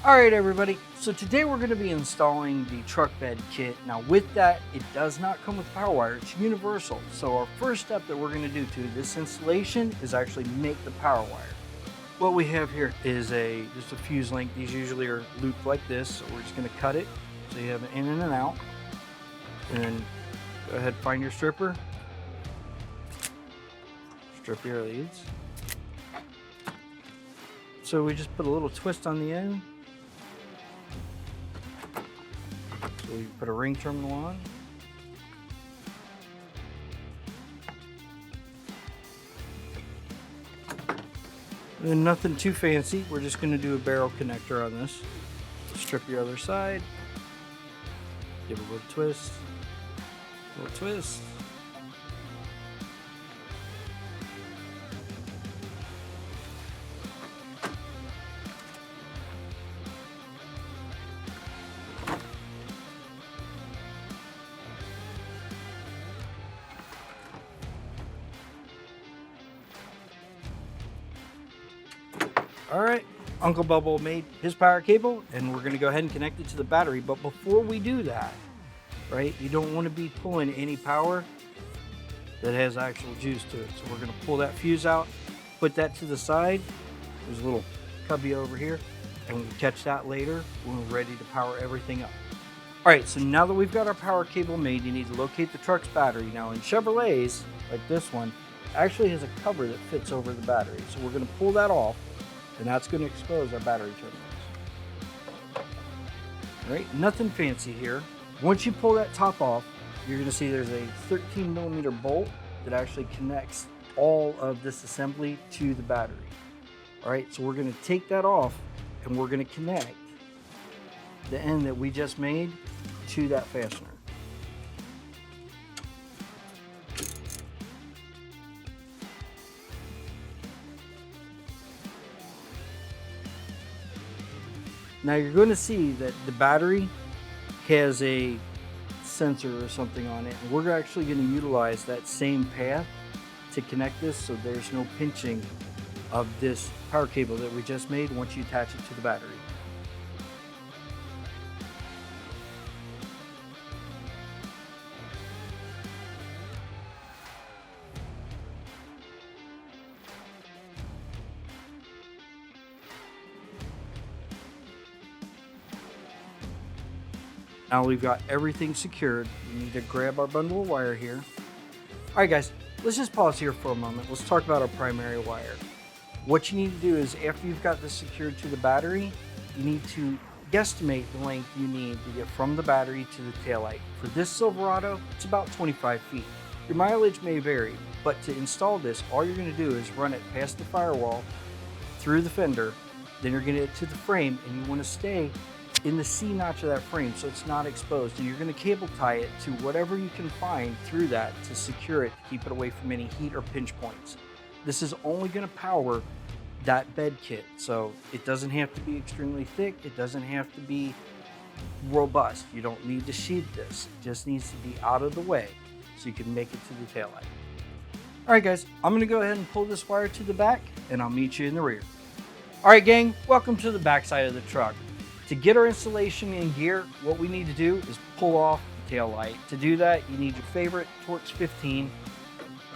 All right, everybody. So today we're going to be installing the truck bed kit. Now with that, it does not come with power wire. It's universal. So our first step that we're going to do to this installation is actually make the power wire. What we have here is just a fuse link. These usually are looped like this. So we're just going to cut it. So you have an in and an out. And then go ahead, find your stripper. Strip your leads. So we just put a little twist on the end. So we put a ring terminal on. And nothing too fancy. We're just going to do a barrel connector on this. Strip your other side. Give it a little twist. A little twist. All right, Uncle Bubble made his power cable and we're gonna go ahead and connect it to the battery. But before we do that, right, you don't wanna be pulling any power that has actual juice to it. So we're gonna pull that fuse out, put that to the side. There's a little cubby over here and we'll catch that later when we're ready to power everything up. All right, so now that we've got our power cable made, you need to locate the truck's battery. Now in Chevrolets, like this one, actually has a cover that fits over the battery. So we're gonna pull that off, and that's going to expose our battery terminals. All right, nothing fancy here. Once you pull that top off, you're going to see there's a 13mm bolt that actually connects all of this assembly to the battery. All right, so we're going to take that off and we're going to connect the end that we just made to that fastener. Now you're going to see that the battery has a sensor or something on it, and we're actually going to utilize that same path to connect this so there's no pinching of this power cable that we just made once you attach it to the battery. Now we've got everything secured. We need to grab our bundle of wire here. All right, guys, let's just pause here for a moment. Let's talk about our primary wire. What you need to do is after you've got this secured to the battery, you need to guesstimate the length you need to get from the battery to the taillight. For this Silverado, it's about 25 feet. Your mileage may vary, but to install this, all you're gonna do is run it past the firewall, through the fender, then you're gonna get to the frame, and you wanna stay in the C notch of that frame so it's not exposed, and you're going to cable tie it to whatever you can find through that to secure it, to keep it away from any heat or pinch points. This is only going to power that bed kit, so it doesn't have to be extremely thick, it doesn't have to be robust. You don't need to sheathe this, it just needs to be out of the way so you can make it to the taillight. All right, guys, I'm going to go ahead and pull this wire to the back and I'll meet you in the rear. All right, gang, welcome to the back side of the truck. To get our installation in gear, what we need to do is pull off the tail light. To do that, you need your favorite Torx 15,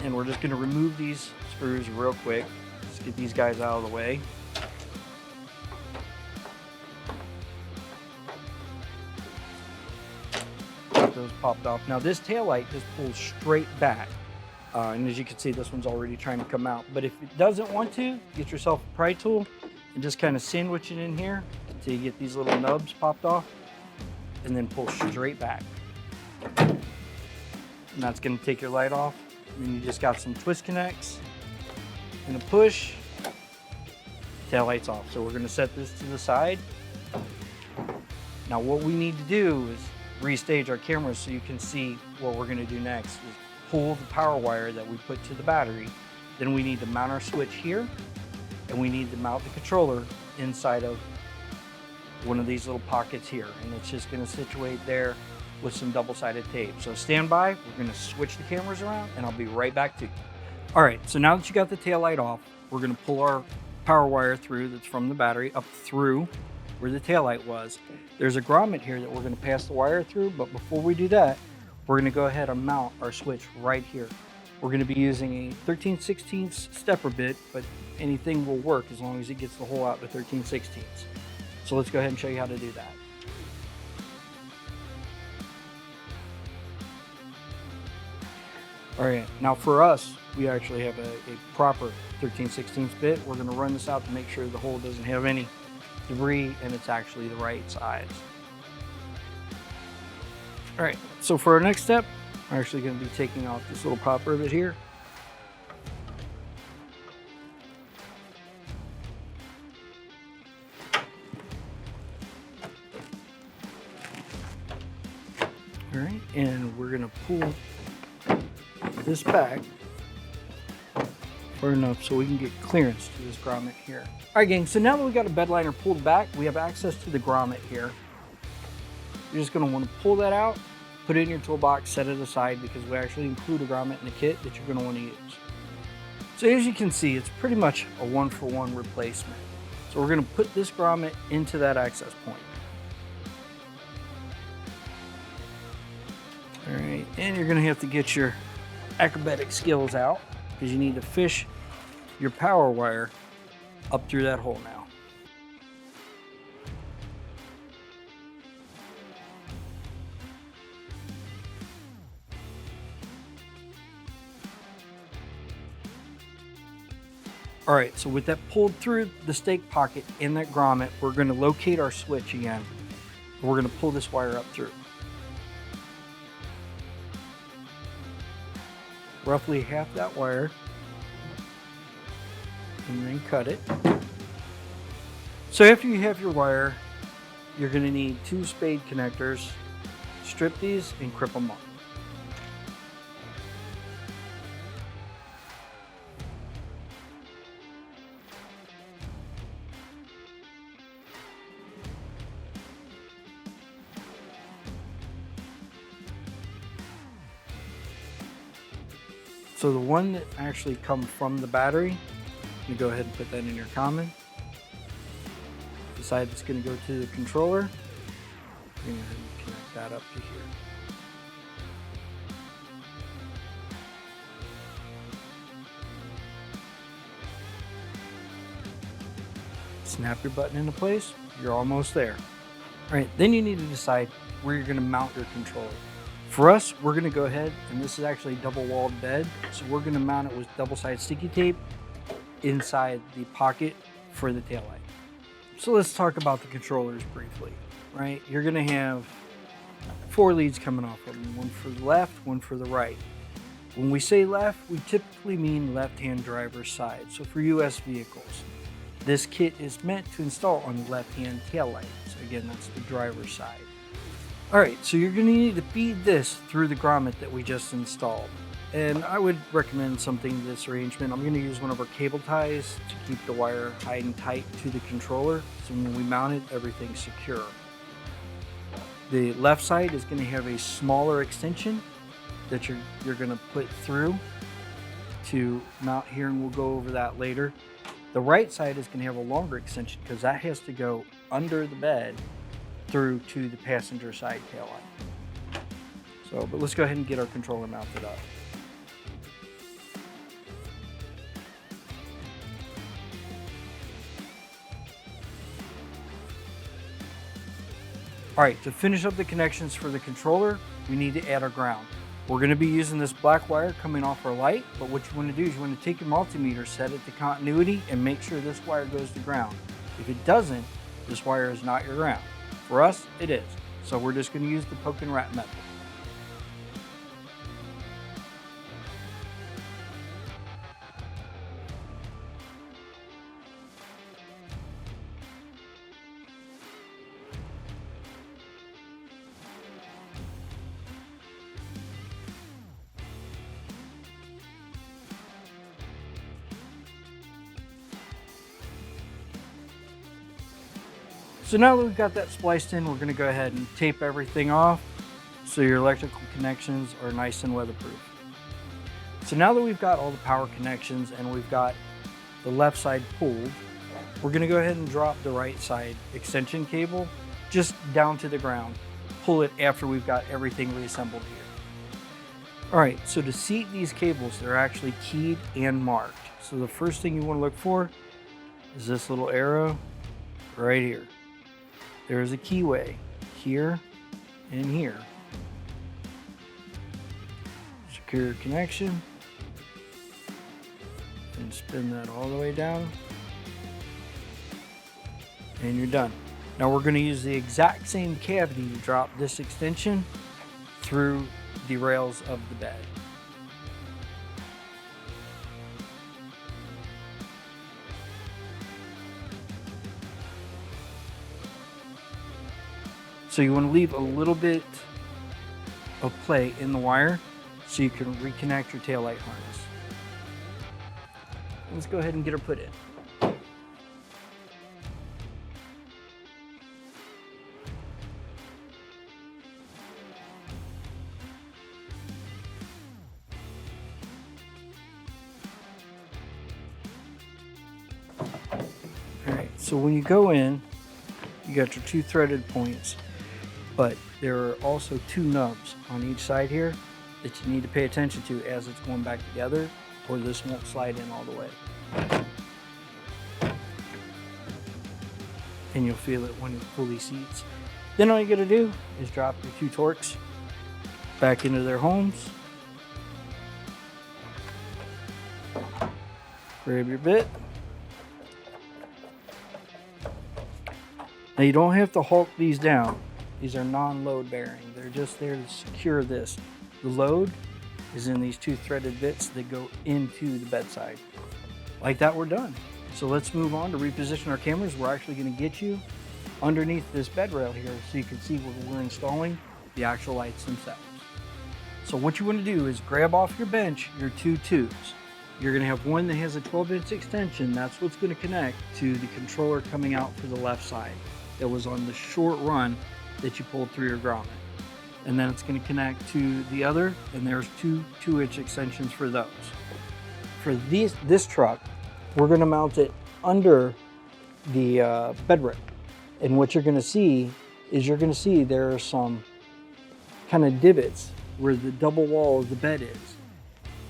and we're just going to remove these screws real quick. Let's get these guys out of the way. Got those popped off. Now this tail light just pulls straight back, and as you can see, this one's already trying to come out. But if it doesn't want to, get yourself a pry tool and just kind of sandwich it in here until you get these little nubs popped off, and then pull straight back. And that's going to take your light off. And then you just got some twist connects and a push. Tail light's off. So we're going to set this to the side. Now what we need to do is restage our cameras so you can see what we're going to do next. Is pull the power wire that we put to the battery. Then we need to mount our switch here, and we need to mount the controller inside of one of these little pockets here, and it's just going to situate there with some double-sided tape. So stand by, we're going to switch the cameras around and I'll be right back to you. All right, so now that you got the tail light off, we're going to pull our power wire through that's from the battery up through where the taillight was. There's a grommet here that we're going to pass the wire through, but before we do that, we're going to go ahead and mount our switch right here. We're going to be using a 13/16 stepper bit, but anything will work as long as it gets the hole out to 13/16. So let's go ahead and show you how to do that. All right, now for us, we actually have a proper 13/16 bit. We're going to run this out to make sure the hole doesn't have any debris and it's actually the right size. All right, so for our next step, I'm actually going to be taking off this little pop rivet here. All right, and we're going to pull this back far enough so we can get clearance to this grommet here. All right, gang, so now that we got a bed liner pulled back, we have access to the grommet here. You're just going to want to pull that out, put it in your toolbox, set it aside, because we actually include a grommet in the kit that you're going to want to use. So as you can see, it's pretty much a one-for-one replacement. So we're going to put this grommet into that access point. All right, and you're going to have to get your acrobatic skills out because you need to fish your power wire up through that hole now. All right, so with that pulled through the stake pocket in that grommet, we're going to locate our switch again. We're going to pull this wire up through. Roughly half that wire, and then cut it. So after you have your wire, you're going to need 2 spade connectors. Strip these and crip them up. So the one that actually comes from the battery, you go ahead and put that in your common. The side that's going to go to the controller, you're going to connect that up to here. Snap your button into place, you're almost there. All right, then you need to decide where you're going to mount your controller. For us, we're going to go ahead, and this is actually a double-walled bed, so we're going to mount it with double-sided sticky tape inside the pocket for the taillight. So let's talk about the controllers briefly, right? You're going to have 4 leads coming off of them, one for the left, one for the right. When we say left, we typically mean left-hand driver's side. So for US vehicles, this kit is meant to install on the left-hand taillight. So again, that's the driver's side. All right, so you're going to need to feed this through the grommet that we just installed. And I would recommend something to this arrangement. I'm going to use one of our cable ties to keep the wire high and tight to the controller, so when we mount it, everything's secure. The left side is going to have a smaller extension that you're going to put through to mount here, and we'll go over that later. The right side is going to have a longer extension because that has to go under the bed through to the passenger side taillight. So, but let's go ahead and get our controller mounted up. All right, to finish up the connections for the controller, we need to add our ground. We're going to be using this black wire coming off our light, but what you want to do is you want to take your multimeter, set it to continuity, and make sure this wire goes to ground. If it doesn't, this wire is not your ground. For us, it is. So we're just going to use the poke and wrap method. So now that we've got that spliced in, we're going to go ahead and tape everything off so your electrical connections are nice and weatherproof. So now that we've got all the power connections and we've got the left side pulled, We're gonna go ahead and drop the right side extension cable just down to the ground. Pull it after we've got everything reassembled here. All right, so to seat these cables, they're actually keyed and marked. So the first thing you wanna look for is this little arrow right here. There's a keyway here and here. Secure connection. And spin that all the way down. And you're done. Now we're going to use the exact same cavity to drop this extension through the rails of the bed. So you want to leave a little bit of play in the wire so you can reconnect your taillight harness. Let's go ahead and get her put in. Alright, so when you go in, you got your 2 threaded points, but there are also 2 nubs on each side here that you need to pay attention to as it's going back together, or this won't slide in all the way. And you'll feel it when it fully seats. Then all you gotta do is drop your 2 Torx back into their homes. Grab your bit. Now you don't have to Hulk these down. These are non-load bearing. They're just there to secure this. The load is in these 2 threaded bits that go into the bedside. Like that, we're done. So let's move on to reposition our cameras. We're actually going to get you underneath this bed rail here so you can see where we're installing the actual lights themselves. So what you want to do is grab off your bench your 2 tubes. You're going to have one that has a 12-inch extension. That's what's going to connect to the controller coming out for the left side that was on the short run that you pulled through your grommet. And then it's going to connect to the other, and there's 2 2-inch extensions for those. For this truck, we're going to mount it under the bed rail. And what you're going to see is there are some kind of divots where the double wall of the bed is.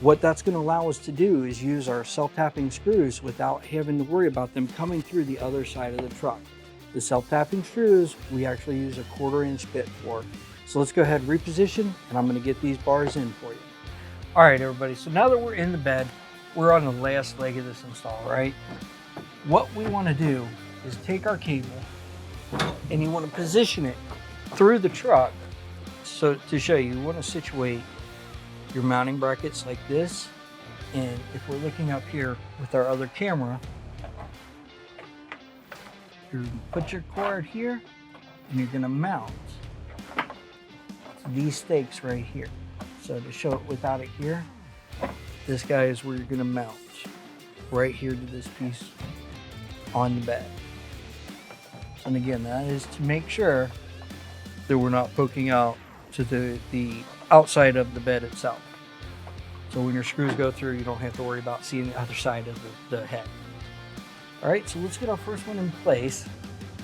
What that's going to allow us to do is use our self-tapping screws without having to worry about them coming through the other side of the truck. The self-tapping screws, we actually use a 1/4-inch bit for. So let's go ahead and reposition, and I'm going to get these bars in for you. All right, everybody, so now that we're in the bed, we're on the last leg of this install, right? What we want to do is take our cable, and you want to position it through the truck. So to show you, you want to situate your mounting brackets like this. And if we're looking up here with our other camera, you put your cord here, and you're going to mount these stakes right here. So to show it without it here, this guy is where you're going to mount right here to this piece on the bed. And again, that is to make sure that we're not poking out to the outside of the bed itself. So when your screws go through, you don't have to worry about seeing the other side of the head. All right, so let's get our first one in place,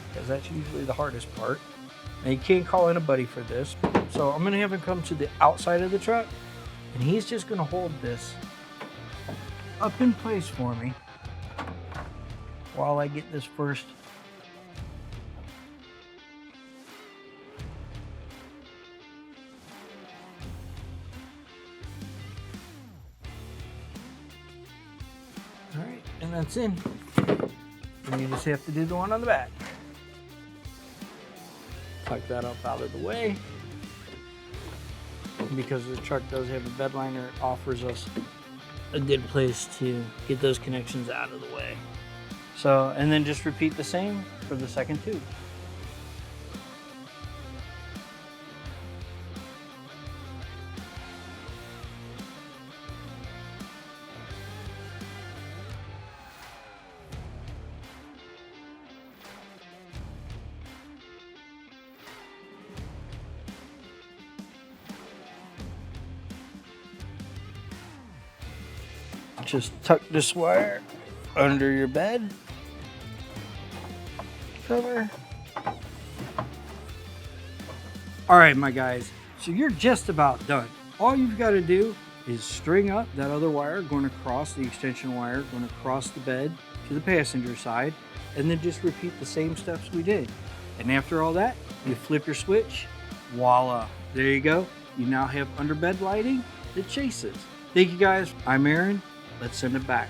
because that's usually the hardest part. Now you can't call in a buddy for this. So I'm gonna have him come to the outside of the truck, and he's just gonna hold this up in place for me while I get this first. All right, and that's in. And you just have to do the one on the back. Tuck that up out of the way. And because the truck does have a bed liner, it offers us a good place to get those connections out of the way. So, and then just repeat the same for the second tube. Just tuck this wire under your bed. cover. All right, my guys, so you're just about done. All you've got to do is string up that other wire going across the extension wire, going across the bed to the passenger side, and then just repeat the same steps we did. And after all that, you flip your switch, voila, there you go. You now have underbed lighting that chases. Thank you guys. I'm Aaron. Let's send it back.